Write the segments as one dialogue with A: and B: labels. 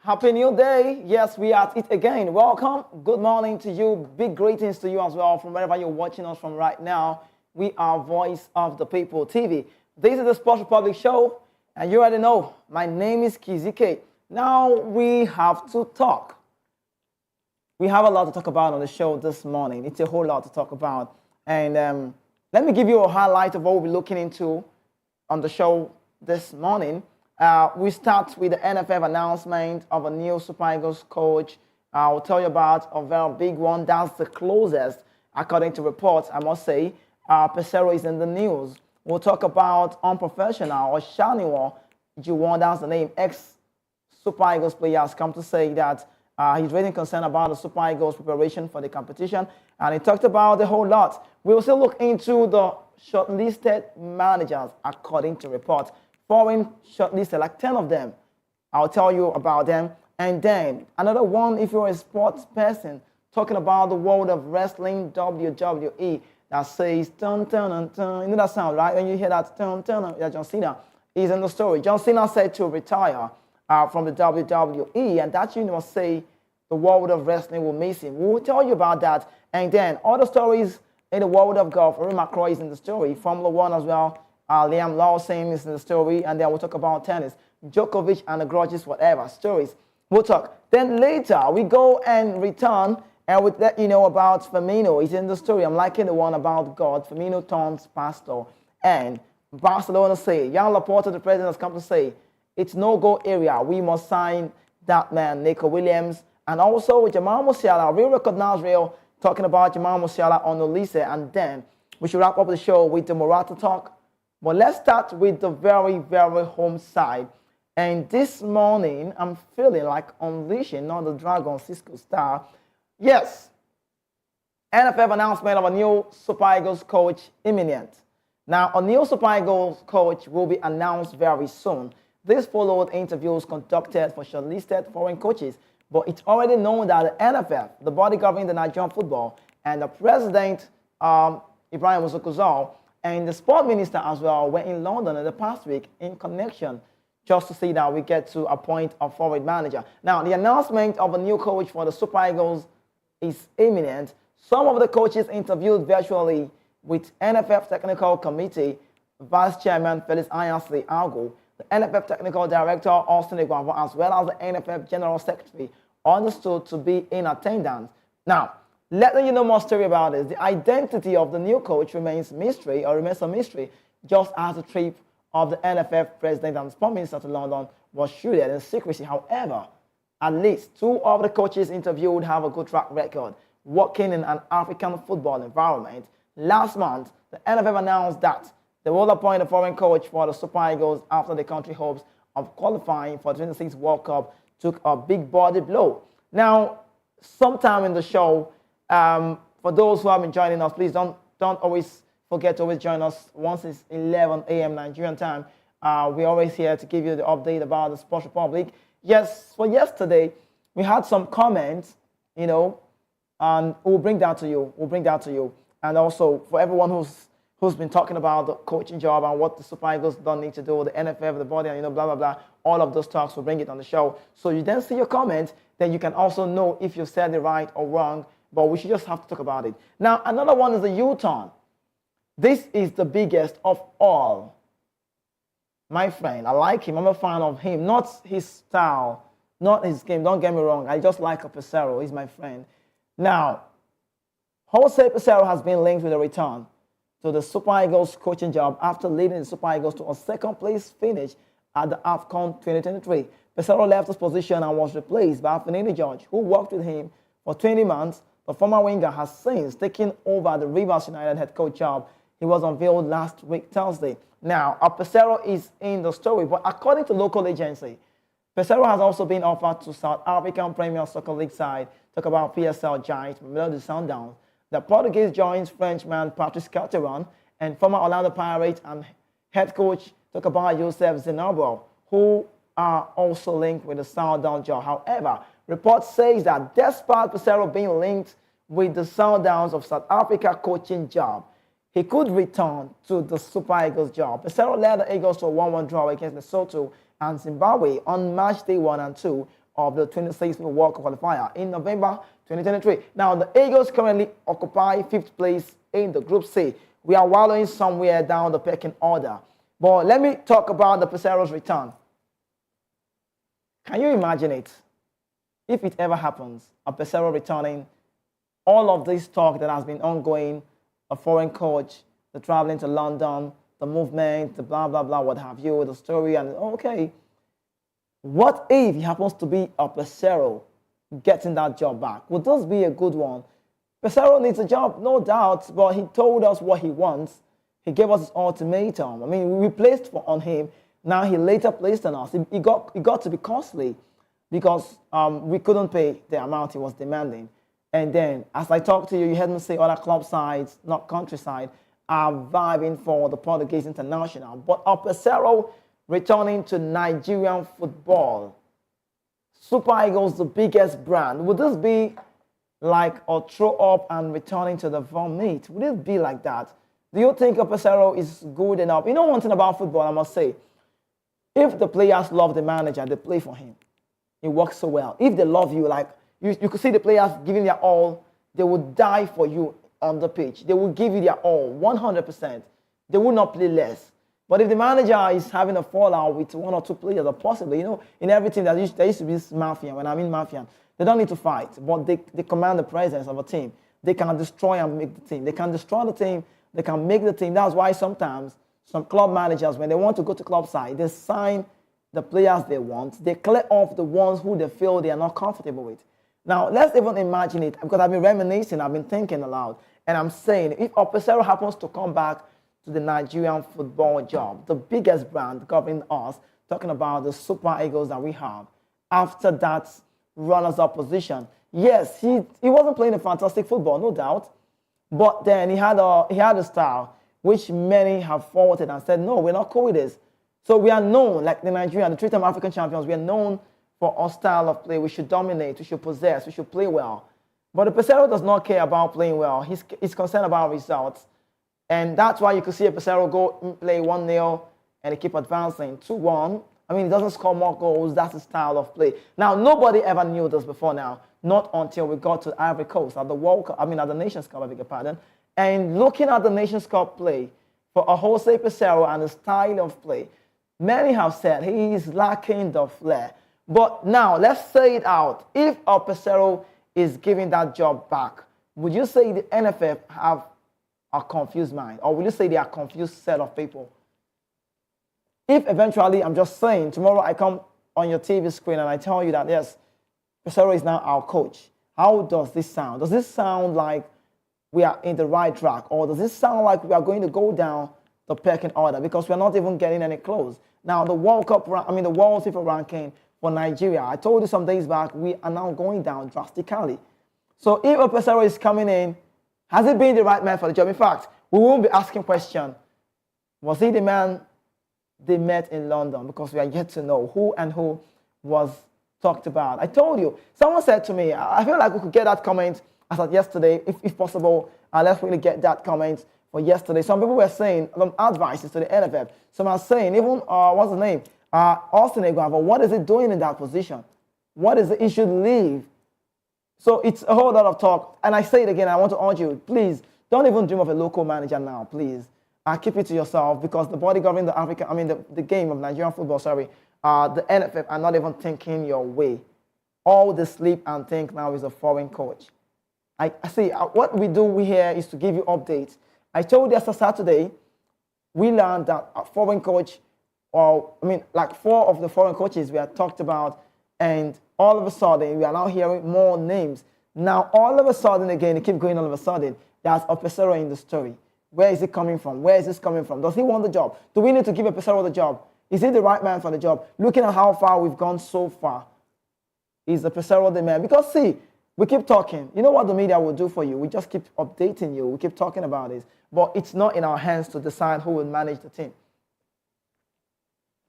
A: Happy New Day. Yes, we are at it again. Welcome. Good morning to you. Big greetings to you as well from wherever you're watching us from right now. We are Voice of the People TV. This is the Sports Republic show, and you already know my name is Kizike. Now we have to talk. We have a lot to talk about on the show this morning. It's a whole lot to talk about. And let me give you a highlight of what we'll be looking into on the show this morning. We start with the NFF announcement of a new Super Eagles coach. I'll tell you about a very big one. That's the closest, according to reports, I must say. Peseiro is in the news. We'll talk about unprofessional or Shaniwa Juwon, that's the name. Ex-Super Eagles player has come to say that he's raising concern about the Super Eagles preparation for the competition. And he talked about a whole lot. We will still look into the shortlisted managers, according to reports. Foreign shortlisted, like 10 of them. I'll tell you about them. And then another one, if you're a sports person, talking about the world of wrestling, WWE, that says, dun, dun, dun, dun. You know that sound, right? When you hear that, dun, dun, dun, yeah, John Cena is in the story. John Cena said to retire from the WWE, and that, you know, say the world of wrestling will miss him. We'll tell you about that. And then other stories in the world of golf. Rory McIlroy is in the story. Formula One as well. Liam Lawson is in the story, and then we'll talk about tennis. Djokovic and the grudges, whatever, stories. We'll talk. Then later, we go and return, and we'll let you know about Firmino. He's in the story. I'm liking the one about God. Firmino turns pastor. And Barcelona say, Jan Laporta, the president, has come to say, it's no-go area. We must sign that man, Nico Williams. And also Jamal Musiala, real recognized real, talking about Jamal Musiala on Olise. And then we should wrap up the show with the Morata talk. But let's start with the very, very home side. And this morning, I'm feeling like unleashing, not the Dragon Cisco star. Yes, NFF announcement of a new Super Eagles coach imminent. Now, a new Super Eagles coach will be announced very soon. This followed interviews conducted for shortlisted foreign coaches. But it's already known that the NFF, the body governing the Nigerian football, and the president, Ibrahim Ozukozal, and the sport minister as well were in London in the past week in connection just to see that we get to appoint a forward manager. Now, the announcement of a new coach for the Super Eagles is imminent. Some of the coaches interviewed virtually with NFF Technical Committee Vice Chairman Felix Ayansi Algo, the NFF Technical Director Austin Igwavo, as well as the NFF General Secretary, understood to be in attendance. Now, letting you know more story about this, the identity of the new coach remains a mystery, just as the trip of the NFF president and sport minister to London was shrouded in secrecy. However, at least two of the coaches interviewed have a good track record working in an African football environment. Last month, the NFF announced that they will appoint a foreign coach for the Super Eagles after the country hopes of qualifying for the 26th World Cup took a big body blow. Now, sometime in the show, for those who have been joining us, please don't always forget to always join us once it's 11 a.m. Nigerian time. We're always here to give you the update about the Sports Republic. Yes, for yesterday, we had some comments, you know, and we'll bring that to you. And also, for everyone who's been talking about the coaching job and what the Super Eagles don't need to do, the NFF, the body, and, you know, blah, blah, blah, all of those talks, we'll bring it on the show. So you then see your comment, then you can also know if you said it right or wrong, but we should just have to talk about it. Now, another one is the U-turn. This is the biggest of all. My friend, I like him. I'm a fan of him. Not his style, not his game. Don't get me wrong. I just like a Peseiro. He's my friend. Now, Jose Peseiro has been linked with a return to the Super Eagles coaching job after leading the Super Eagles to a second-place finish at the AFCON 2023. Peseiro left his position and was replaced by Finidi George, who worked with him for 20 months. The former winger has since taken over the Rivers United head coach job. He was unveiled last week, Thursday. Now, Peseiro is in the story, but according to local agency, Peseiro has also been offered to South African Premier Soccer League side, talk about PSL giant Mamelodi Sundowns. The Portuguese joins Frenchman Patrice Carteron and former Orlando Pirates and head coach talk about Joseph Zenobro, who are also linked with the Sundowns job. However, reports say that despite Peseiro being linked with the Sundowns of South Africa coaching job, he could return to the Super Eagles job. Peseiro led the Eagles to a 1-1 draw against Lesotho and Zimbabwe on March day 1 and 2 of the 26th World Cup qualifier in November 2023. Now, the Eagles currently occupy 5th place in the Group C. We are wallowing somewhere down the pecking order. But let me talk about the Peseiro's return. Can you imagine it? If it ever happens, a Peseiro returning, all of this talk that has been ongoing, a foreign coach, the traveling to London, the movement, the blah, blah, blah, what have you, the story, and okay. What if he happens to be a Peseiro getting that job back? Would this be a good one? Peseiro needs a job, no doubt, but he told us what he wants. He gave us his ultimatum. I mean, we placed on him. Now he later placed on us. It got to be costly because we couldn't pay the amount he was demanding. And then, as I talked to you, you heard me say other club sides, not countryside, are vying for the Portuguese international. But a Peseiro returning to Nigerian football. Super Eagles, the biggest brand. Would this be like a throw up and returning to the vomit? Would it be like that? Do you think a Peseiro is good enough? You know one thing about football, I must say. If the players love the manager, they play for him. It works so well. If they love you, like you could see the players giving their all, they would die for you on the pitch. They will give you their all, 100%. They will not play less. But if the manager is having a fallout with one or two players, or possibly, in everything there used to be this mafia. When I mean mafia, they don't need to fight, but they command the presence of a team. They can destroy and make the team. They can destroy the team. They can make the team. That's why sometimes some club managers, when they want to go to club side, they sign the players they want. They clear off the ones who they feel they are not comfortable with. Now, let's even imagine it, because I've been reminiscing, I've been thinking aloud, and I'm saying, if Peseiro happens to come back to the Nigerian football job, the biggest brand governing us, talking about the Super Eagles that we have, after that runners-up position, yes, he wasn't playing a fantastic football, no doubt, but then he had a style which many have forwarded and said, no, we're not cool with this. So we are known, like the Nigerian, the three-time African champions, we are known for our style of play. We should dominate, we should possess, we should play well. But the Peseiro does not care about playing well. He's concerned about results. And that's why you could see a Peseiro go play 1-0 and they keep advancing 2-1. I mean, he doesn't score more goals. That's his style of play. Now, nobody ever knew this before now, not until we got to Ivory Coast at the World Cup, at the Nations Cup, I beg your pardon. And looking at the Nations Cup play for a Jose Peseiro and the style of play, many have said he is lacking the flair. But now, let's say it out. If a Peseiro is giving that job back, would you say the NFF have a confused mind? Or will you say they are a confused set of people? If eventually, I'm just saying, tomorrow I come on your TV screen and I tell you that, yes, Peseiro is now our coach, how does this sound? Does this sound like we are in the right track? Or does this sound like we are going to go down the pecking order? Because we're not even getting any close. Now, the World Cup, the World FIFA ranking for Nigeria, I told you some days back, we are now going down drastically. So if a Peseiro is coming in, has he been the right man for the job? In fact, we won't be asking question, was he the man they met in London? Because we are yet to know who and who was talked about. I told you, someone said to me, I feel like we could get that comment as of yesterday, if possible, let's really get that comment for yesterday. Some people were saying advices to the NFF. Some are saying, even, what's the name? Austin Eguava, what is it doing in that position? What is it? He should leave. So it's a whole lot of talk. And I say it again, I want to urge you, please, don't even dream of a local manager now, please. Keep it to yourself, because the body governing the game of Nigerian football, the NFF are not even thinking your way. All the sleep and think now is a foreign coach. I see, what we do here is to give you updates. I told you Saturday, we learned that a foreign coach, like 4 of the foreign coaches we had talked about, and all of a sudden, we are now hearing more names. Now, all of a sudden, again, they keep going all of a sudden, there's a Peseiro in the story. Where is it coming from? Where is this coming from? Does he want the job? Do we need to give a Peseiro the job? Is he the right man for the job? Looking at how far we've gone so far, is the Peseiro the man? Because, see, we keep talking. You know what the media will do for you? We just keep updating you. We keep talking about this. But it's not in our hands to decide who will manage the team.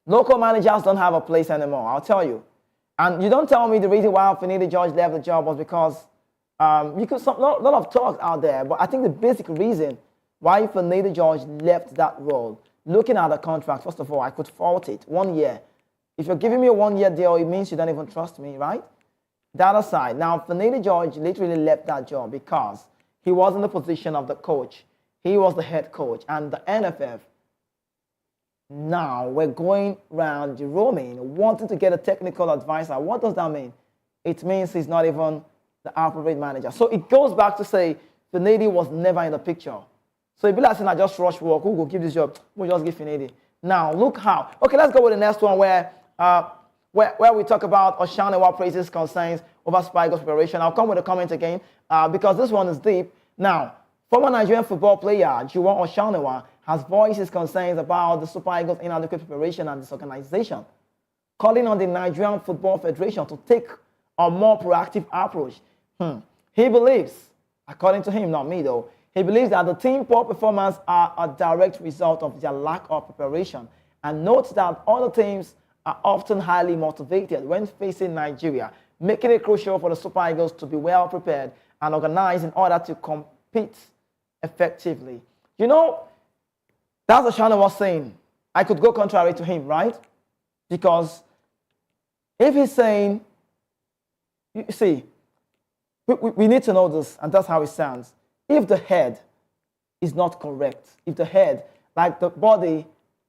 A: Local managers don't have a place anymore, I'll tell you. And you don't tell me the reason why Finidi George left the job was because a lot of talk out there. But I think the basic reason why Finidi George left that role, looking at the contract, first of all, I could fault it. 1 year. If you're giving me a 1-year deal, it means you don't even trust me, right? That aside, now Finidi George literally left that job because he was in the position of the coach. He was the head coach, and the NFF now we're going around roaming, wanting to get a technical advisor. What does that mean? It means he's not even the appropriate manager. So it goes back to say Finidi was never in the picture. So it'd be like saying I just rush work. Who will give this job? We'll just give Finidi. Now look how. Okay, let's go with the next one where we talk about Oshanewa praises concerns over Super Eagles preparation. I'll come with a comment again because this one is deep. Now, former Nigerian football player Juwon Oshanewa has voiced his concerns about the Super Eagles' inadequate preparation and disorganization, calling on the Nigerian Football Federation to take a more proactive approach. He believes, according to him, not me though, he believes that the team poor performance are a direct result of their lack of preparation, and notes that other teams are often highly motivated when facing Nigeria, making it crucial for the Super Eagles to be well prepared and organized in order to compete effectively. You know, that's what Shana was saying. I could go contrary to him, right? Because if he's saying, you see, we need to know this, and that's how it sounds. If the head is not correct, if the head, like the body,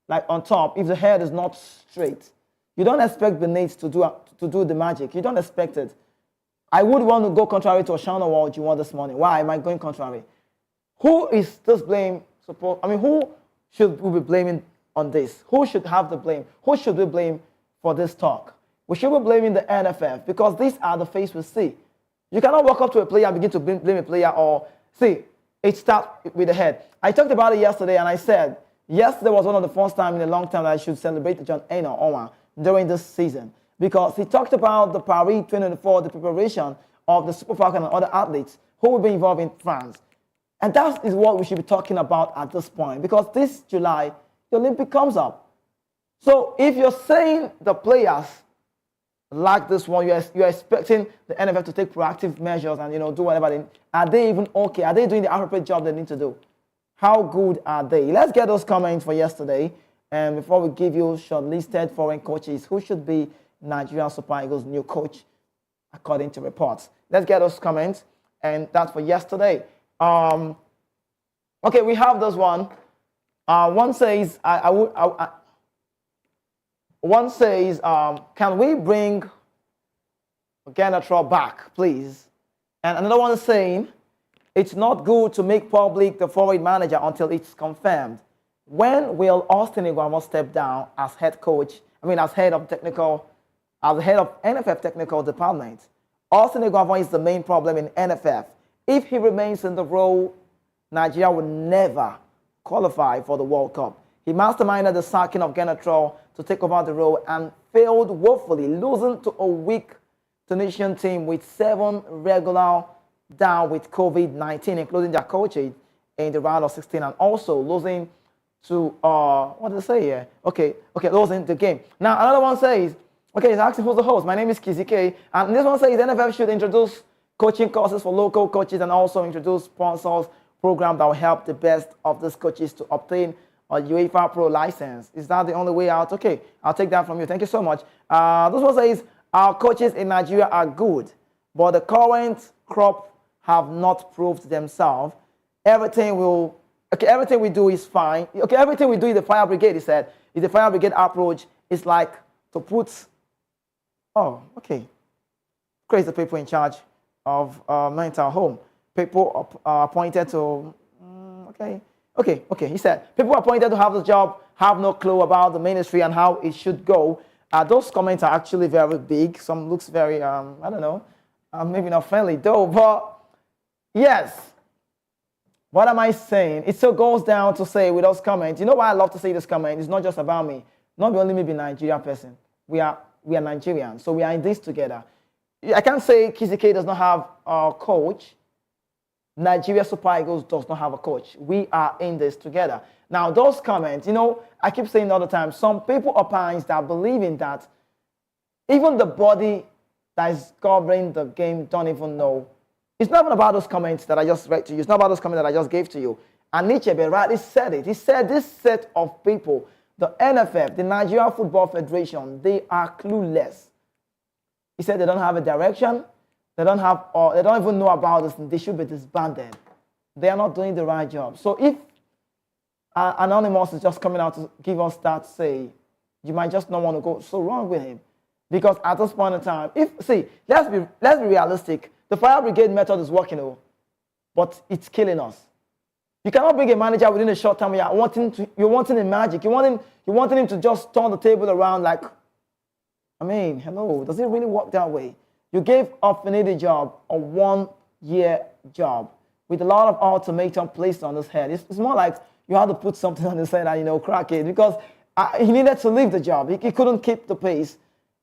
A: like on top, if the head is not straight, you don't expect beneath to do the magic. You don't expect it. I would want to go contrary to Oshana or Juwon this morning. Why am I going contrary? Who is this blame supposed? I mean, who should we be blaming on this? Who should have the blame? Who should we blame for this talk? We should be blaming the NFF because these are the face we see. You cannot walk up to a player and begin to blame a player or see, it starts with the head. I talked about it yesterday and I said, yesterday was one of the first time in a long time that I should celebrate John Eno Owa during this season because he talked about the Paris 2024, the preparation of the Super Falcon and other athletes who will be involved in France. And that is what we should be talking about at this point because this July, the Olympic comes up. So if you're saying the players like this one, you're expecting the NFF to take proactive measures and do whatever. Are they even okay? Are they doing the appropriate job they need to do? How good are they? Let's get those comments for yesterday. And before we give you shortlisted foreign coaches, who should be Nigerian Super Eagles' new coach, according to reports. Let's get those comments. And that's for yesterday. Okay, we have this one. One says, one says, can we bring Ganatro back, please? And another one is saying, it's not good to make public the forward manager until it's confirmed. When will Austin Iguamo step down as head coach? As head of NFF technical department. Austin Iguamo is the main problem in NFF. If he remains in the role, Nigeria will never qualify for the World Cup. He masterminded the sacking of Ganatro to take over the role and failed woefully, losing to a weak Tunisian team with 7 regular down with COVID-19, including their coaches in the round of 16, and also losing to, what did I say here? Okay, losing the game. Now, another one says, okay, he's asking who's the host. My name is Kizike, and this one says NFF should introduce coaching courses for local coaches and also introduce sponsors program that will help the best of these coaches to obtain a UEFA Pro license. Is that the only way out? Okay, I'll take that from you. Thank you so much. This one says, our coaches in Nigeria are good, but the current crop have not proved themselves. Everything we do is fine. Okay, everything we do is the fire brigade, he said. Is the fire brigade approach is like to put, crazy people in charge of mental home. People appointed to, okay. He said, people appointed to have the job have no clue about the ministry and how it should go. Those comments are actually very big. Some looks very, maybe not friendly though, but yes. What am I saying? It still goes down to say with those comments, you know why I love to say this comment? It's not just about me. Not only me being a Nigerian person. We are Nigerians, so we are in this together. I can't say Kizike does not have a coach. Nigeria Super Eagles does not have a coach. We are in this together. Now, those comments, I keep saying all the time, some people opine that believe in that even the body that is governing the game don't even know. It's not even about those comments that I just read to you. It's not about those comments that I just gave to you. And Nietzsche rightly said it. He said this set of people The NFF, the Nigeria Football Federation, they are clueless. He said they don't have a direction. They don't have, or they don't even know about this. They should be disbanded. They are not doing the right job. So if Anonymous is just coming out to give us that say, you might just not want to go so wrong with him. Because at this point in time, let's be realistic. The fire brigade method is working, but it's killing us. You cannot bring a manager within a short time. You're wanting a magic. You're wanting him to just turn the table around like, I mean, hello, does it really work that way? You gave Finidi job a 1-year job with a lot of ultimatum placed on his head. It's more like you had to put something on his head and, crack it, because he needed to leave the job. He couldn't keep the pace.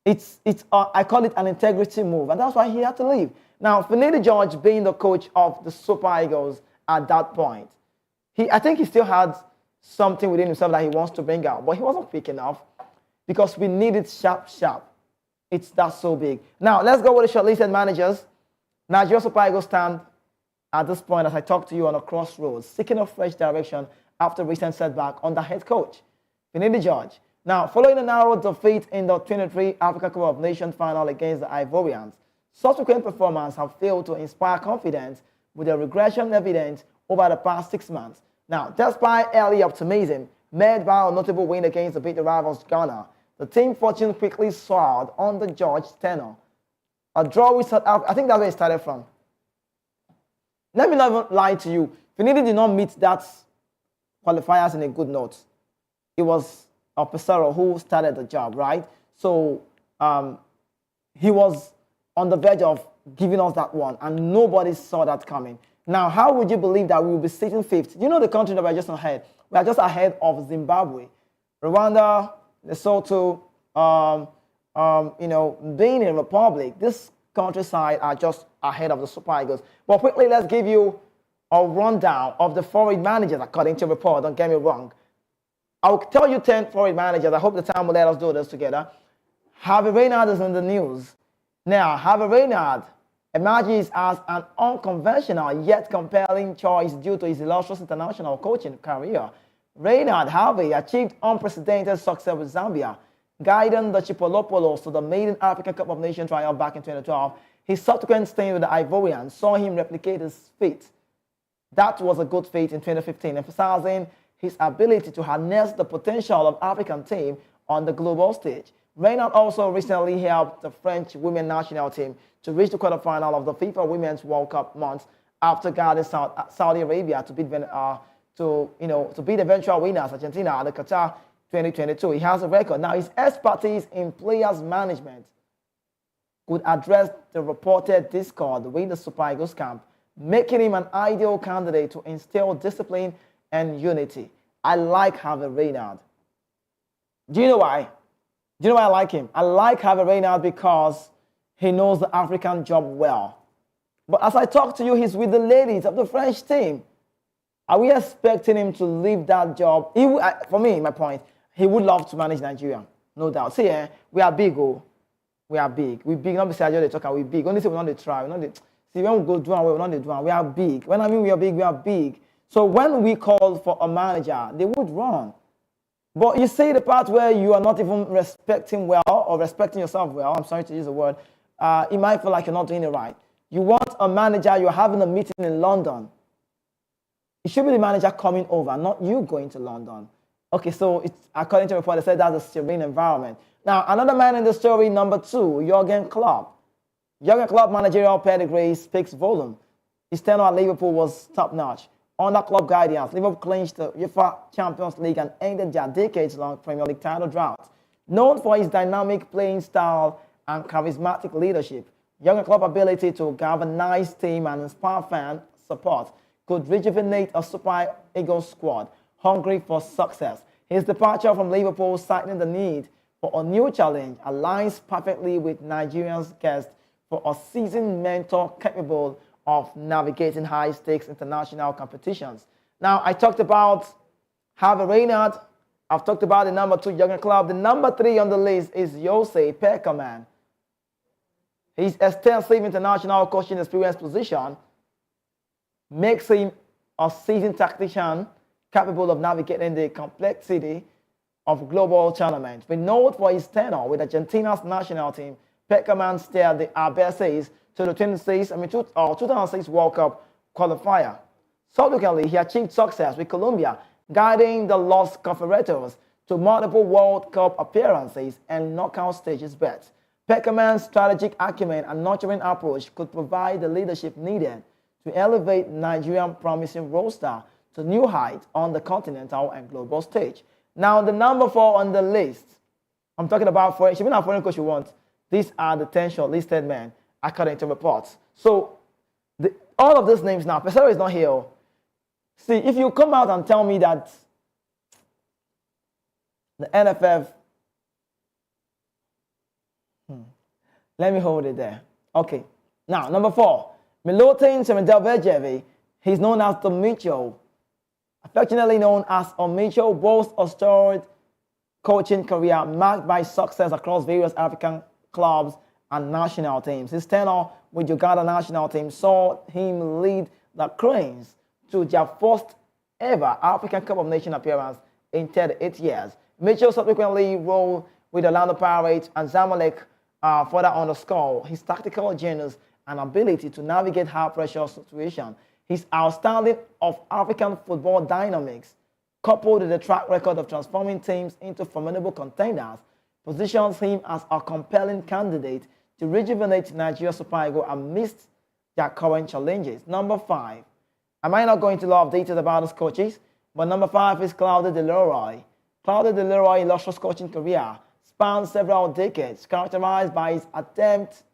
A: I call it an integrity move, and that's why he had to leave. Now, Finidi George being the coach of the Super Eagles at that point, I think he still had something within himself that he wants to bring out, but he wasn't quick enough because we need it sharp. It's that so big. Now, let's go with the shortlisted managers. Nigeria Super Eagles stand at this point, as I talk to you, on a crossroads, seeking a fresh direction after recent setback under head coach Finidi George. Now, following a narrow defeat in the 23 Africa Cup of Nations final against the Ivorians, subsequent performances have failed to inspire confidence, with the regression evident over the past 6 months. Now, despite early optimism made by a notable win against the beaten rivals Ghana, the team fortune quickly soared under George's tenure. A draw with South Africa, I think that's where it started from. Let me not even lie to you. Finidi did not meet that qualifiers in a good note. It was Peseiro who started the job, right? So he was on the verge of giving us that one, and nobody saw that coming. Now, how would you believe that we will be sitting fifth? You know the country that we're just ahead. We are just ahead of Zimbabwe, Rwanda, Lesotho, Benin Republic. This countryside are just ahead of the Super Eagles. But quickly, let's give you a rundown of the foreign managers according to report. Don't get me wrong. I'll tell you 10 foreign managers. I hope the time will let us do this together. Javi Reynard is in the news. Now, Javi Reynard emerges as an unconventional yet compelling choice due to his illustrious international coaching career. Reynard Javi achieved unprecedented success with Zambia, guiding the Chipolopolos to the maiden African Cup of Nations triumph back in 2012. His subsequent stint with the Ivorians saw him replicate his feat. That was a good feat in 2015, emphasizing his ability to harness the potential of African team on the global stage. Reynard also recently helped the French women's national team to reach the quarterfinal of the FIFA Women's World Cup months after guiding Saudi Arabia to beat the eventual winners Argentina at the Qatar 2022. He has a record. Now, his expertise in players management could address the reported discord within the Super Eagles camp, making him an ideal candidate to instill discipline and unity. I like Javi Reynard. Do you know why? Do you know why I like him? I like Javi Reynard because he knows the African job well. But as I talk to you, he's with the ladies of the French team. Are we expecting him to leave that job? For me, my point, he would love to manage Nigeria, no doubt. See, we are big, we are big. We big, not besides they talk, we big. Only say we not try. See, when we go do we not do we are big. When I mean we are big, we are big. So when we call for a manager, they would run. But you see the part where you are not even respecting well or respecting yourself well, I'm sorry to use the word, it might feel like you're not doing it right. You want a manager, you're having a meeting in London. It should be the manager coming over, not you going to London. Okay, so it's, according to the report, they said that's a serene environment. Now, another man in the story, number 2, Jurgen Klopp. Jurgen Klopp managerial pedigree speaks volume. His tenure at Liverpool was top-notch. Under Klopp guidance, Liverpool clinched the UEFA Champions League and ended their decades-long Premier League title drought. Known for his dynamic playing style and charismatic leadership, Jurgen Klopp's ability to galvanize team and inspire fan support could rejuvenate a Super Eagles squad hungry for success. His departure from Liverpool, citing the need for a new challenge, aligns perfectly with Nigerians' quest for a seasoned mentor capable of navigating high-stakes international competitions. Now, I talked about Javi Reynard. I've talked about the number 2, Jurgen Klopp. The number 3 on the list is Jose Pekerman. His extensive international coaching experience position makes him a seasoned tactician capable of navigating the complexity of global tournaments. Renowned for his tenure with Argentina's national team, Peckerman steered the Arbeses to the 2006 World Cup qualifier. Subsequently, he achieved success with Colombia, guiding the Los Cafeteros to multiple World Cup appearances and knockout stages berths. Peckerman's strategic acumen and nurturing approach could provide the leadership needed to elevate Nigerian promising roster to new heights on the continental and global stage. Now, the number 4 on the list, I'm talking about foreign, should be not foreign coach you want. These are the 10 shortlisted men, according to reports. So, all of these names now, Peseiro is not here. See, if you come out and tell me that the NFF, let me hold it there. Okay. Now, number 4, Milutin Semedovic. He's known as the Mitchell, affectionately known as Mitchell, boasts a storied coaching career marked by success across various African clubs and national teams. His tenure with Uganda national team saw him lead the Cranes to their first ever African Cup of Nations appearance in 38 years. Mitchell subsequently rolled with Orlando Pirates and Zamalek, further underscore his tactical genius and ability to navigate high-pressure situations. His outstanding of African football dynamics, coupled with a track record of transforming teams into formidable contenders, positions him as a compelling candidate to rejuvenate Nigeria's Super Eagles amidst their current challenges. Number 5. I might not go into a lot of details about his coaches, but number 5 is Claude De Leroy. Claude De Leroy's illustrious coaching career spans several decades, characterized by his adept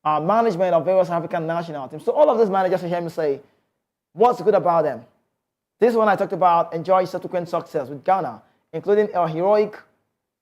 A: management of various African national teams. So all of these managers, you hear me say, what's good about them? This one I talked about enjoyed subsequent success with Ghana, including a historic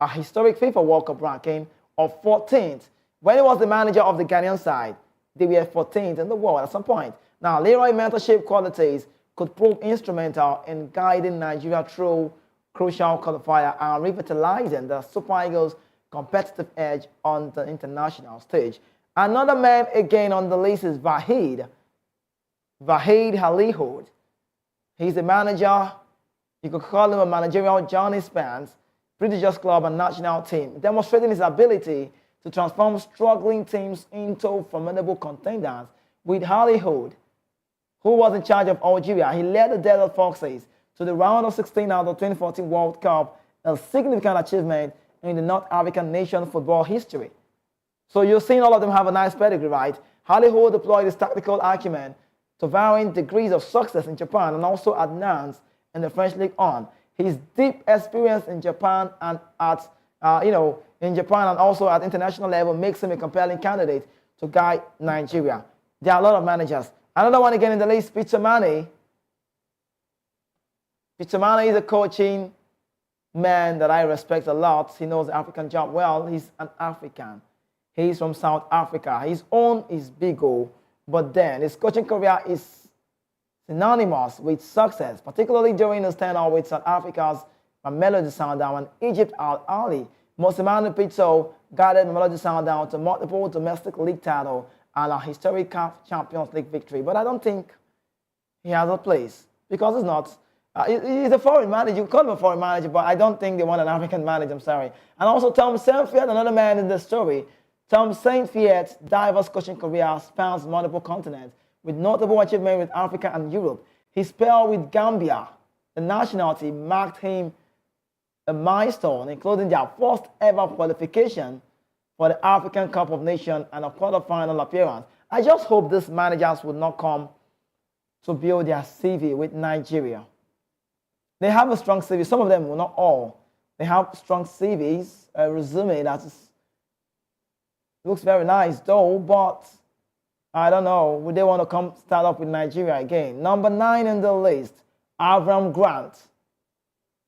A: FIFA World Cup ranking of 14th. When he was the manager of the Ghanaian side, they were 14th in the world at some point. Now, Leroy's mentorship qualities could prove instrumental in guiding Nigeria through crucial qualifier and revitalizing the Super Eagles' competitive edge on the international stage. Another man again on the list is Vahid Halihud. He's a manager, you could call him a managerial Johnny Spence, prestigious club and national team, demonstrating his ability to transform struggling teams into formidable contenders. With Halihud, who was in charge of Algeria, he led the Desert Foxes to the round of 16 out of the 2014 World Cup, a significant achievement in the North African nation football history. So you've seen all of them have a nice pedigree, right? Halihud deployed his tactical acumen to varying degrees of success in Japan and also at Nantes in the French League On. His deep experience in Japan and also at international level makes him a compelling candidate to guide Nigeria. There are a lot of managers. Another one again in the list, Peter Mane. Peter Mane is a coaching man that I respect a lot. He knows the African job well. He's an African. He's from South Africa. His own is Bigo, but then his coaching career is synonymous with success, particularly during his tenure with South Africa's Mamelodi Sundowns and Egypt Al Ahly. Mosimane Pitso guided Mamelodi Sundowns to multiple domestic league titles and a historic CAF Champions League victory. But I don't think he has a place because he's not. He's a foreign manager. You call him a foreign manager, but I don't think they want an African manager. I'm sorry. And also Tom Saintfiet, another man in the story. Tom Saintfiet's diverse coaching career spans multiple continents, with notable achievement with Africa and Europe. His spell with Gambia, the national team, marked him a milestone, including their first ever qualification for the African Cup of Nations and a quarterfinal appearance. I just hope these managers would not come to build their CV with Nigeria. They have a strong CV. Some of them, well, not all. They have strong CVs, a resume that looks very nice though, but I don't know, would they want to come start up with Nigeria again? Number 9 in the list, Avram Grant.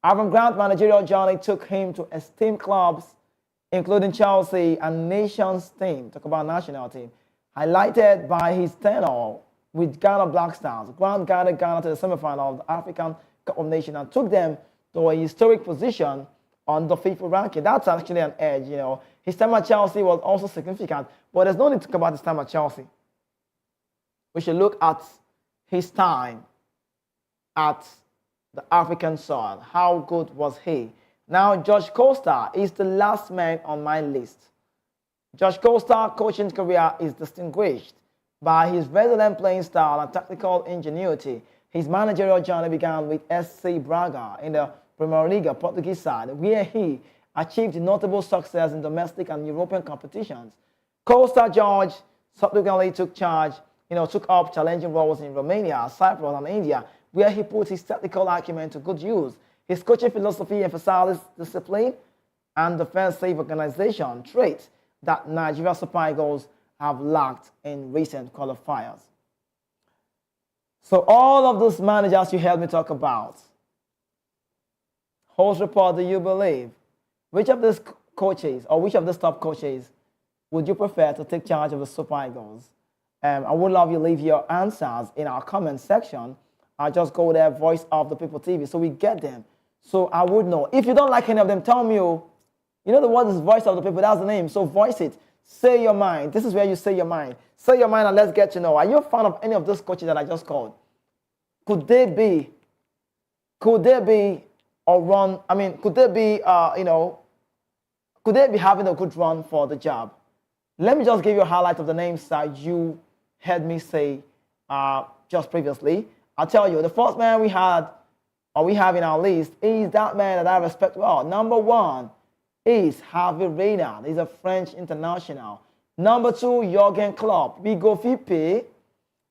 A: Avram Grant managerial journey took him to esteemed clubs, including Chelsea and nations team, talk about national team, highlighted by his tenure with Ghana Black Stars. Grant guided Ghana to the semifinal of the African Cup of Nations and took them to a historic position on the FIFA ranking. That's actually an edge, you know. His time at Chelsea was also significant, but there's no need to talk about his time at Chelsea. We should look at his time at the African soil. How good was he? Now, George Costa is the last man on my list. George Costa's coaching career is distinguished by his resilient playing style and tactical ingenuity. His managerial journey began with SC Braga in the Premier League Portuguese side, where he achieved notable success in domestic and European competitions. Costa George subsequently took up challenging roles in Romania, Cyprus, and India, where he put his technical acumen to good use. His coaching philosophy emphasizes discipline and defensive organization, traits that Nigeria Super Eagles have lacked in recent qualifiers. So all of those managers you heard me talk about, host report, do you believe? Which of these coaches or which of these top coaches would you prefer to take charge of the Super Eagles? I would love you to leave your answers in our comment section. I'll just go there, Voice of the People TV, so we get them. So I would know. If you don't like any of them, tell me. You know the word is Voice of the People, that's the name. So voice it. Say your mind. This is where you say your mind. Say your mind and let's get to know. Are you a fan of any of those coaches that I just called? Could they be having a good run for the job? Let me just give you a highlight of the names that you heard me say just previously. I'll tell you, the first man we have in our list is that man that I respect well. Number one is Hervé Renard. He's a French international. Number two, Jurgen Klopp. We go VP.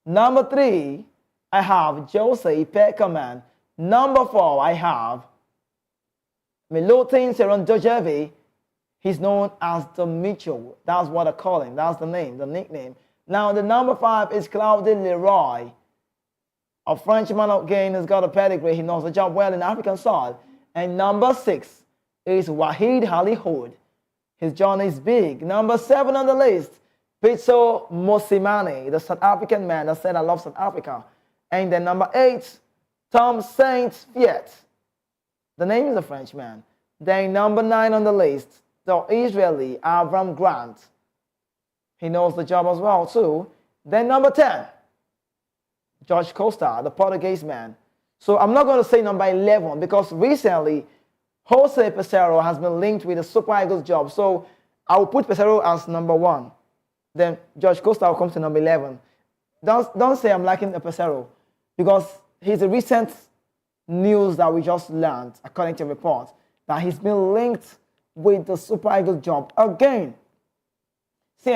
A: Number three, I have Jose Pekerman. Number four, I have Milutin Serondojevi. He's known as the Mitchell. That's what I call him. That's the name, the nickname. Now, the number five is Claude Leroy. A Frenchman again who's got a pedigree. He knows the job well in African soil. And number six is Wahid Halihud. His journey is big. Number seven on the list, Pitso Mosimane, the South African man that said, I love South Africa. And then number eight, Tom Saint-Fiet. The name is a Frenchman. Then number nine on the list, the Israeli Avram Grant. He knows the job as well too. Then number 10, George Costa, the Portuguese man. So I'm not going to say number 11 because recently Jose Peseiro has been linked with the Super Eagles job. So I will put Peseiro as number 1. Then George Costa will come to number 11. Don't say I'm liking the Peseiro because he's a recent news that we just learned, according to reports, that he's been linked with the Super Eagles job again. See,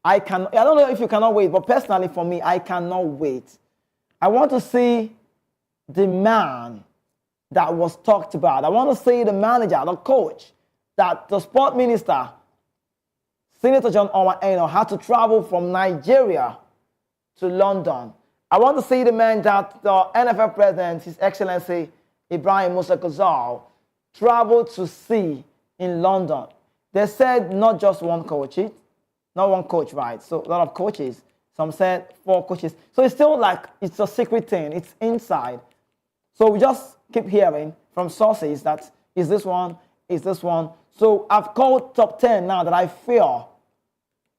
A: I don't know if you cannot wait, but personally for me, I cannot wait. I want to see the man that was talked about. I want to see the manager, the coach, that the sport minister, Senator John Owa had to travel from Nigeria to London. I want to see the man that the NFL president, His Excellency Ibrahim Musa Ghazal, traveled to see in London. They said not just one coach, not one coach, right? So a lot of coaches. Some said 4 coaches. So it's still like it's a secret thing. It's inside. So we just keep hearing from sources that is this one, is this one. So I've called top 10 now that I feel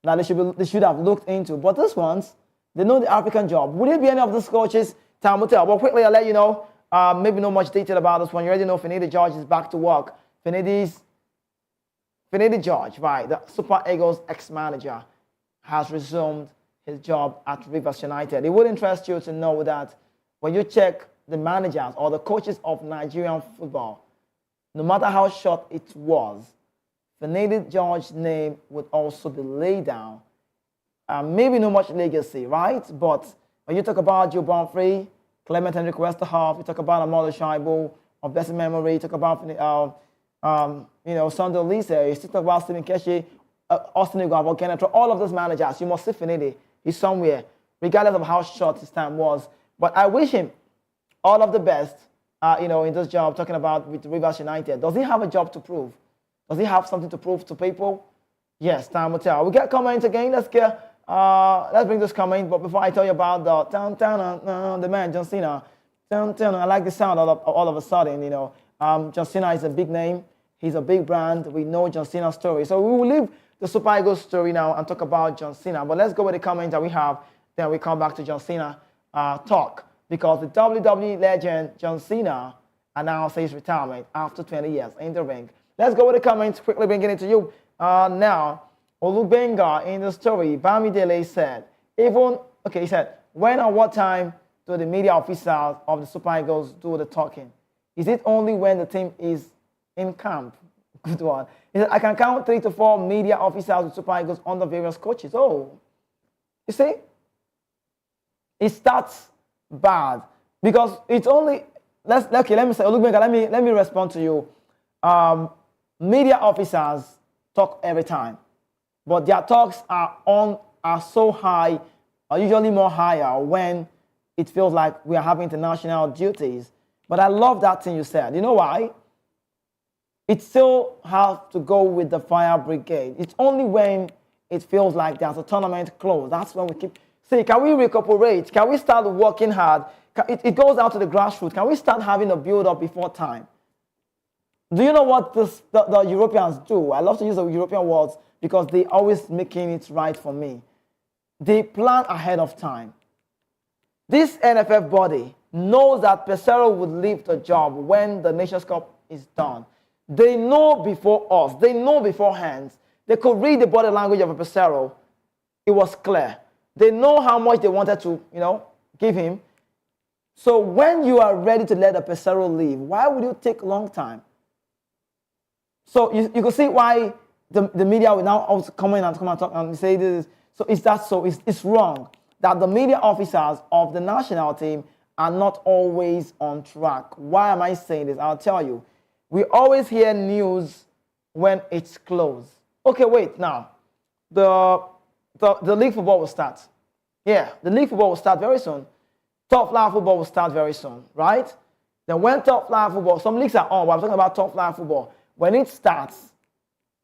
A: that they should have looked into. But these ones, they know the African job. Would it be any of these coaches? Time will tell. But quickly, I'll let you know. Maybe not much detail about this one. You already know Finidi George is back to work. Finidi George, right, the Super Eagles ex-manager, has resumed his job at Rivers United. It would interest you to know that when you check the managers or the coaches of Nigerian football, no matter how short it was, Finidi George's name would also be laid down. Maybe not much legacy, right? But when you talk about Joe Bonfrey, Clement Henry Westerhoff, you talk about Amolo Shaibu of blessed memory, you talk about Sunday Olise, you talk about Stephen Keshi, Austin Igbo, Kenetro, all of those managers, you must see Finidi. He's somewhere, regardless of how short his time was. But I wish him all of the best, in this job, talking about with Rivers United. Does he have a job to prove? Does he have something to prove to people? Yes, time will tell. We get comments again. Let's bring this comment. But before I tell you about the man, John Cena, I like the sound all of a sudden, John Cena is a big name. He's a big brand. We know John Cena's story. So we will leave the Super Eagles story now and talk about John Cena. But let's go with the comments that we have. Then we come back to John Cena talk. because the WWE legend John Cena announced his retirement after 20 years in the ring. Let's go with the comments, quickly bringing it to you. Now, Olubenga in the story, Bamidele said, he said, when and what time do the media officers of the Super Eagles do the talking? Is it only when the team is in camp? Good one. He said, I can count 3 to 4 media officers with Super Eagles under various coaches. Oh, you see? It starts bad because it's only, let me say, let me respond to you. Media officers talk every time, but their talks are so high, are usually more higher when it feels like we are having international duties. But I love that thing you said. You know why? It still has to go with the fire brigade. It's only when it feels like there's a tournament close. That's when we keep. See, can we recuperate? Can we start working hard? It goes out to the grassroots. Can we start having a build-up before time? Do you know what the Europeans do? I love to use the European words because they always making it right for me. They plan ahead of time. This NFF body knows that Peseiro would leave the job when the Nations Cup is done. They know before us. They know beforehand. They could read the body language of a Peseiro. It was clear. They know how much they wanted to, give him. So when you are ready to let a Peseiro leave, why would you take a long time? So you can see why the media will now also come and talk and say this. So it's wrong that the media officers of the national team are not always on track. Why am I saying this? I'll tell you. We always hear news when it's close. Okay, wait now. The league football will start. Yeah, the league football will start very soon. Top flight football will start very soon, right? Then when top flight football, some leagues are on, but I'm talking about top flight football. When it starts,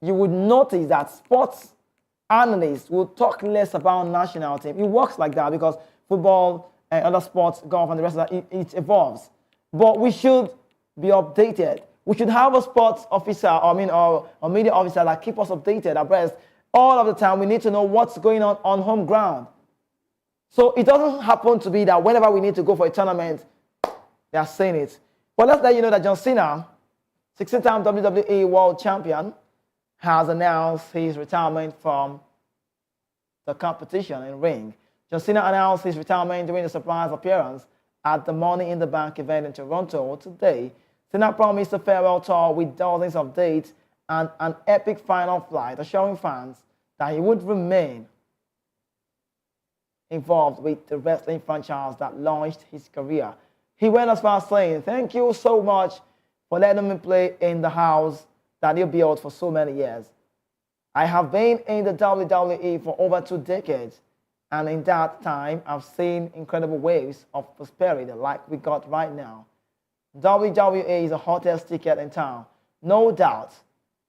A: you would notice that sports analysts will talk less about national team. It works like that because football and other sports, golf and the rest of that, it evolves. But we should be updated. We should have a sports officer, or a media officer that keep us updated, abreast. All of the time, we need to know what's going on home ground. So it doesn't happen to be that whenever we need to go for a tournament, they are saying it. But let's let you know that John Cena, 16-time WWE World Champion, has announced his retirement from the competition in ring. John Cena announced his retirement during a surprise appearance at the Money in the Bank event in Toronto today. Cena promised a farewell tour with dozens of dates and an epic final flight, assuring fans that he would remain involved with the wrestling franchise that launched his career. He went as far as saying, "Thank you so much for letting me play in the house that you built for so many years. I have been in the WWE for over 2 decades, and in that time, I've seen incredible waves of prosperity like we got right now. WWE is the hottest ticket in town, no doubt.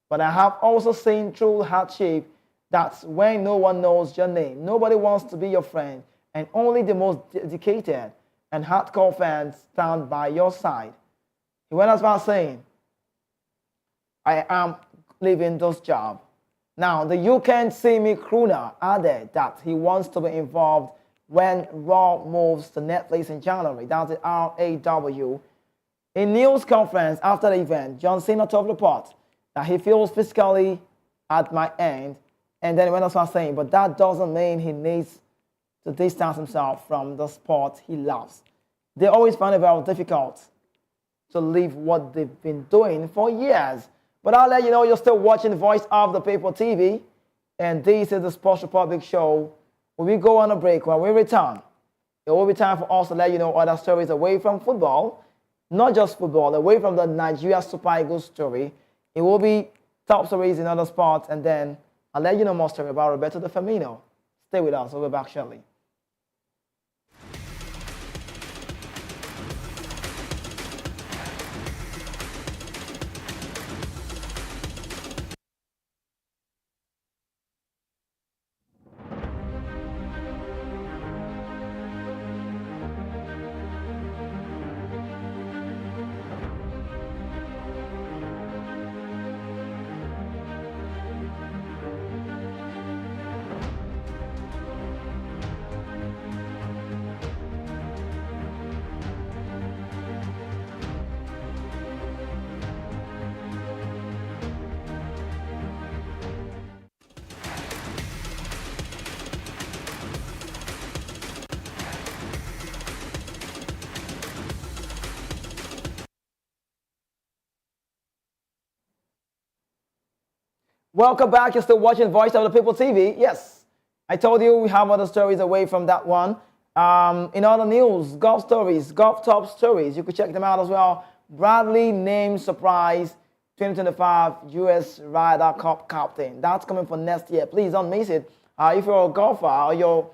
A: But I have also seen true hardship. That's when no one knows your name. Nobody wants to be your friend, and only the most dedicated and hardcore fans stand by your side." He went as far as saying, "I am leaving this job." Now, the You Can't See Me crooner added that he wants to be involved when Raw moves to Netflix in January. That's the RAW. In news conference after the event, John Cena told reports that he feels physically at my end, and then he went as far as saying, but that doesn't mean he needs to distance himself from the sport he loves. They always find it very difficult to leave what they've been doing for years. But I'll let you know you're still watching Voice of the People TV, and this is the Sports Republic show. When we go on a break, when we return, it will be time for us to let you know other stories away from football, not just football, away from the Nigeria Super Eagles story. It will be top stories in other sports, and then I'll let you know more story about Roberto Firmino. Stay with us. We'll be back shortly. Welcome back. You're still watching Voice of the People TV. Yes, I told you we have other stories away from that one. In other news, golf stories, golf top stories, you could check them out as well. Bradley named surprise 2025 US Ryder Cup captain. That's coming for next year. Please don't miss it. If you're a golfer or you're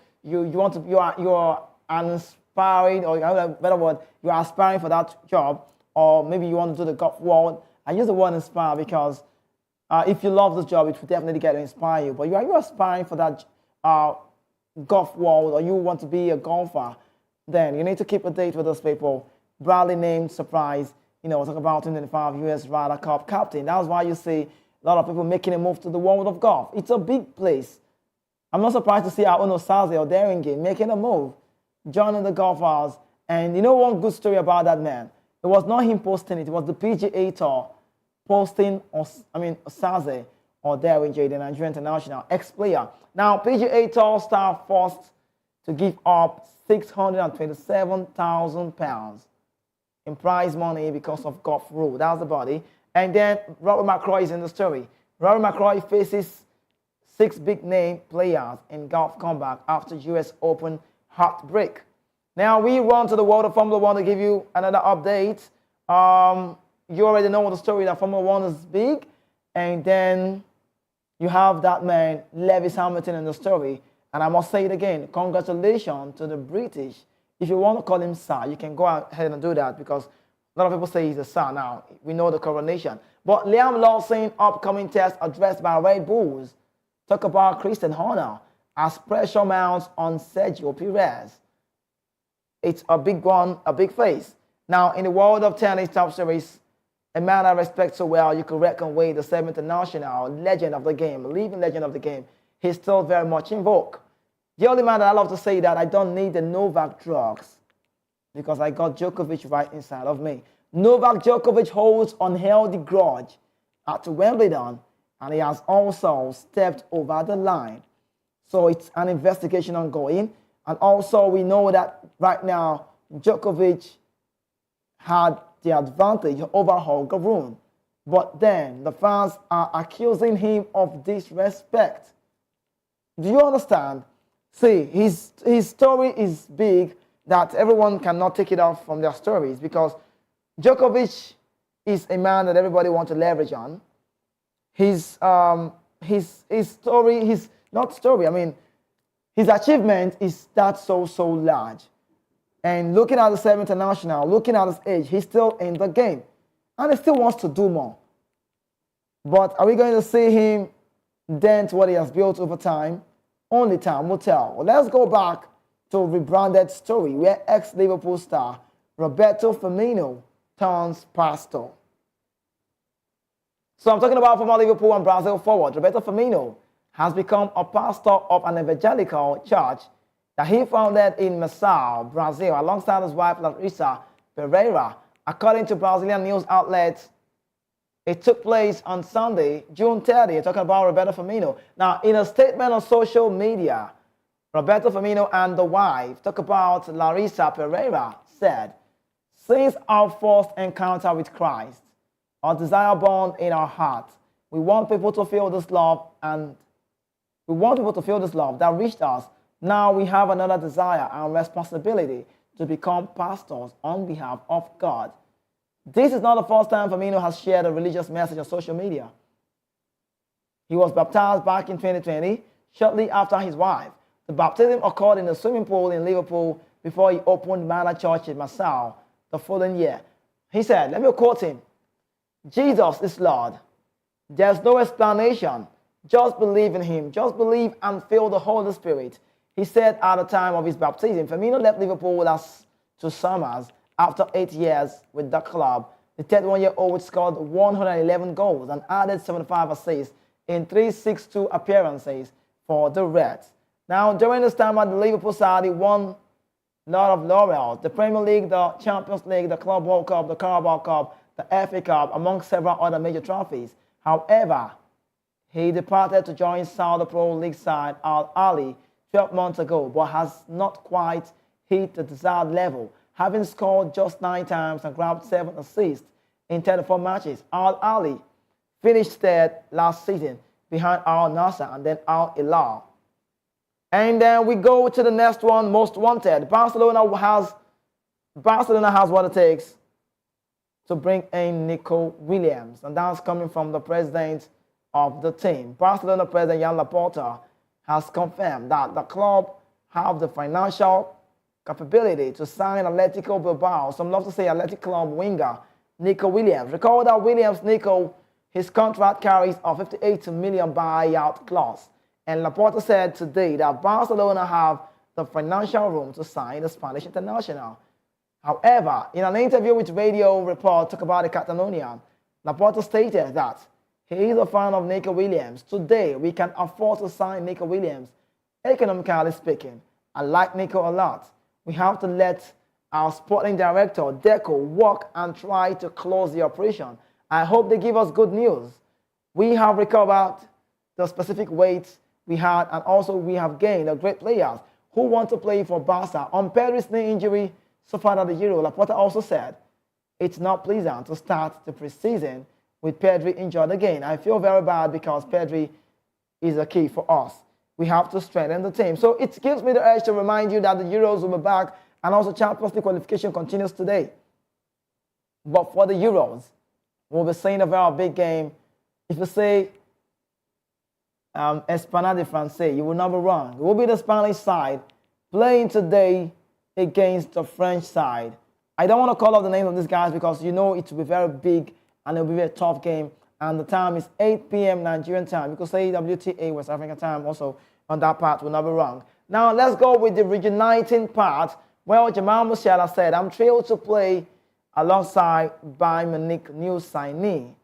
A: inspiring, or a better word, you're aspiring for that job, or maybe you want to do the golf world. I use the word inspire because if you love this job, it will definitely get to inspire you. But you're aspiring for that golf world, or you want to be a golfer, then you need to keep a date with those people. Bradley named surprise, talk about 2025 US Ryder Cup captain. That's why you see a lot of people making a move to the world of golf. It's a big place. I'm not surprised to see our own Olise or Daringin making a move, joining the golfers. And you know one good story about that man? It was not him posting it. It was the PGA Tour posting, Olise or Daringin, the Nigerian international ex-player. Now, PGA Tour star forced to give up £627,000 in prize money because of golf rule. That's the body. And then Robert McIlroy is in the story. Robert McIlroy faces 6 big-name players in golf comeback after US Open heartbreak. Now, we run to the world of Formula One to give you another update. You already know the story that Formula One is big. And then you have that man, Lewis Hamilton, in the story. And I must say it again, congratulations to the British. If you want to call him sir, you can go ahead and do that because a lot of people say he's a sir now. We know the coronation. But Liam Lawson, upcoming test addressed by Red Bulls. Talk about Christian Horner as pressure mounts on Sergio Perez. It's a big one, a big face. Now, in the world of tennis top series, a man I respect so well, you could reckon with the 7th international legend of the game, living legend of the game. He's still very much in vogue. The only man that I love to say that I don't need the Novak drugs because I got Djokovic right inside of me. Novak Djokovic holds unhealthy grudge at Wimbledon, and he has also stepped over the line. So it's an investigation ongoing. And also we know that right now Djokovic had the advantage over Holger Rune. But then the fans are accusing him of disrespect. Do you understand? See, his story is big that everyone cannot take it off from their stories because Djokovic is a man that everybody wants to leverage on. His story, his achievement is that so large. And looking at the 7th international, looking at his age, he's still in the game. And he still wants to do more. But are we going to see him dent what he has built over time? Only time will tell. Well, let's go back to a rebranded story where ex-Liverpool star Roberto Firmino turns pastor. So I'm talking about former Liverpool and Brazil forward. Roberto Firmino has become a pastor of an evangelical church that he founded in Macau, Brazil, alongside his wife Larissa Pereira. According to Brazilian news outlets, it took place on Sunday, June 30th, talking about Roberto Firmino. Now, in a statement on social media, Roberto Firmino and the wife, talk about Larissa Pereira, said, "Since our first encounter with Christ, our desire born in our heart, we want people to feel this love that reached us. Now we have another desire and responsibility to become pastors on behalf of God." This is not the first time Firmino has shared a religious message on social media. He was baptized back in 2020, shortly after his wife. The baptism occurred in a swimming pool in Liverpool before he opened Manor Church in Macau the following year. He said, let me quote him, "Jesus is Lord. There's no explanation. Just believe in him. Just believe and feel the Holy Spirit." He said at the time of his baptism. Firmino left Liverpool last 2 summers after 8 years with the club. The 31-year-old scored 111 goals and added 75 assists in 362 appearances for the Reds. Now, during this time at the Liverpool side, he won a lot of laurels: the Premier League, the Champions League, the Club World Cup, the Carabao Cup, the FA Cup, among several other major trophies. However, he departed to join Saudi Pro League side Al Ahly 12 months ago, but has not quite hit the desired level, having scored just 9 times and grabbed 7 assists in 34 matches. Al Ahly finished third last season, behind Al Nassr and then Al Hilal. And then we go to the next one, most wanted. Barcelona has what it takes to bring in Nico Williams, and that's coming from the president of the team. Barcelona president Jan Laporta has confirmed that the club have the financial capability to sign Atletico Bilbao, some love to say Athletic Club winger Nico Williams. Recall that Nico, his contract carries a 58 million buyout clause. And Laporta said today that Barcelona have the financial room to sign the Spanish international. However, in an interview with Radio Report Talk About Catalonia, Laporta stated that he is a fan of Nico Williams. Today, we can afford to sign Nico Williams, economically speaking. I like Nico a lot. We have to let our sporting director, Deco, work and try to close the operation. I hope they give us good news. We have recovered the specific weights we had, and also we have gained the great players who want to play for Barca. On Pedri's knee injury so far at the Euro, Laporta also said it's not pleasant to start the preseason with Pedri injured again. I feel very bad because Pedri is a key for us. We have to strengthen the team. So it gives me the urge to remind you that the Euros will be back, and also Champions League qualification continues today. But for the Euros, we'll be seeing a very big game. If you say Esplanade de Francais, you will not be wrong. It will be the Spanish side playing today against the French side. I don't want to call out the name of these guys because you know it will be very big and it will be a tough game. And the time is 8 p.m. Nigerian time. You could say WTA, West African time, also on that part will not be wrong. Now let's go with the reuniting part. Well, Jamal Musiala said, I'm thrilled to play alongside Bayern Munich new signee.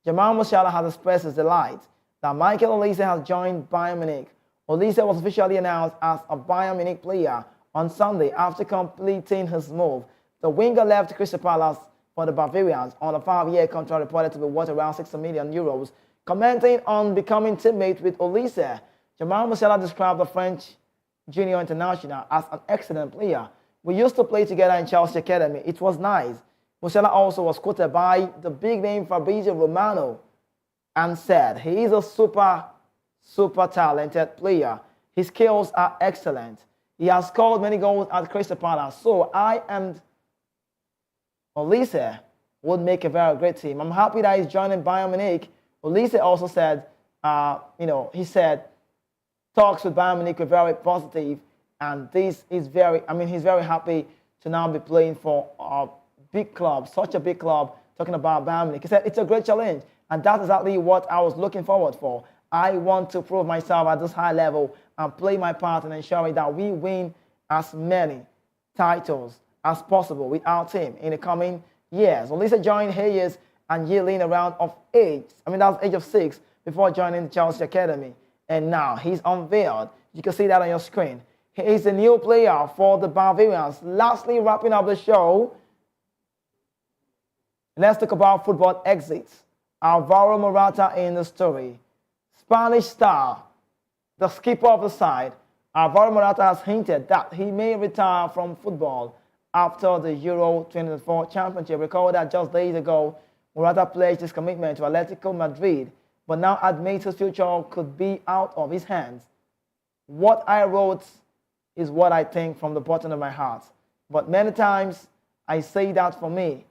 A: Jamal Musiala has expressed his delight that Michael Olise has joined Bayern Munich. Olise was officially announced as a Bayern Munich player on Sunday after completing his move. The winger left Crystal Palace for the Bavarians on a 5-year contract reported to be worth around 60 million euros. Commenting on becoming teammate with Olise, Jamal Musiala described the French junior international as an excellent player. We used to play together in Chelsea Academy. It was nice. Musiala also was quoted by the big name Fabrizio Romano and said he is a super talented player. His skills are excellent. He has scored many goals at Crystal Palace. So I and Olise would make a very great team. I'm happy that he's joining Bayern Munich. Olise also said, he said talks with Bayern Munich were very positive, and this is he's very happy to now be playing for a big club, such a big club, talking about Bayern Munich. He said it's a great challenge, and that's exactly what I was looking forward for. I want to prove myself at this high level and play my part in ensuring that we win as many titles as possible with our team in the coming years. Olise joined Hayes and Yilin around of age, that was age of 6, before joining the Chelsea Academy. And now he's unveiled. You can see that on your screen. He is a new player for the Bavarians. Lastly, wrapping up the show, let's talk about football exits. Alvaro Morata in the story. Spanish star, the skipper of the side, Alvaro Morata has hinted that he may retire from football after the Euro 2024 Championship. Recall that just days ago, Morata pledged his commitment to Atletico Madrid, but now admits his future could be out of his hands. What I wrote is what I think from the bottom of my heart. But many times, I say that for me,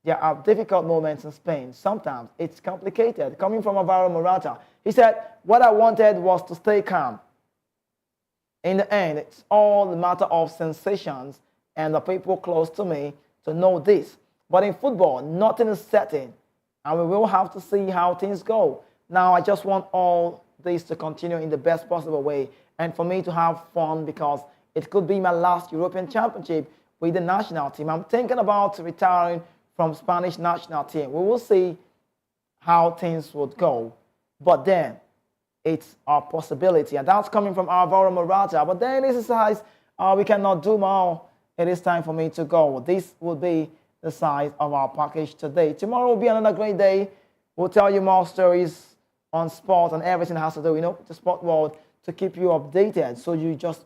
A: there are difficult moments in Spain. Sometimes it's complicated. Coming from Alvaro Morata, he said, what I wanted was to stay calm. In the end, it's all a matter of sensations and the people close to me to know this. But in football, nothing is certain, and we will have to see how things go. Now, I just want all this to continue in the best possible way and for me to have fun because it could be my last European Championship with the national team. I'm thinking about retiring from Spanish national team. We will see how things would go. But then, it's a possibility. And that's coming from Alvaro Morata. But then this is we cannot do more. It is time for me to go. This will be the size of our package today. Tomorrow will be another great day. We'll tell you more stories on sport and everything that has to do, with the sport world to keep you updated. So you just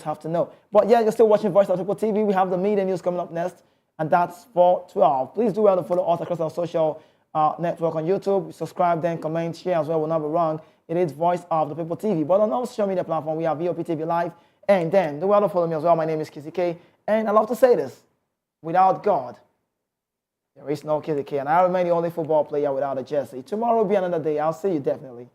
A: have to know. But yeah, you're still watching Voice of People TV. We have the media news coming up next, and that's for 12. Please do well to follow us across our social Network on YouTube. Subscribe, then comment, share as well. Will not be wrong. It is Voice of the People TV. But on all social media platforms, we have VOP TV Live. And then do well to follow me as well. My name is Kizzy K. And I love to say this: without God, there is no Kizzy K. And I remain the only football player without a jersey. Tomorrow will be another day. I'll see you definitely.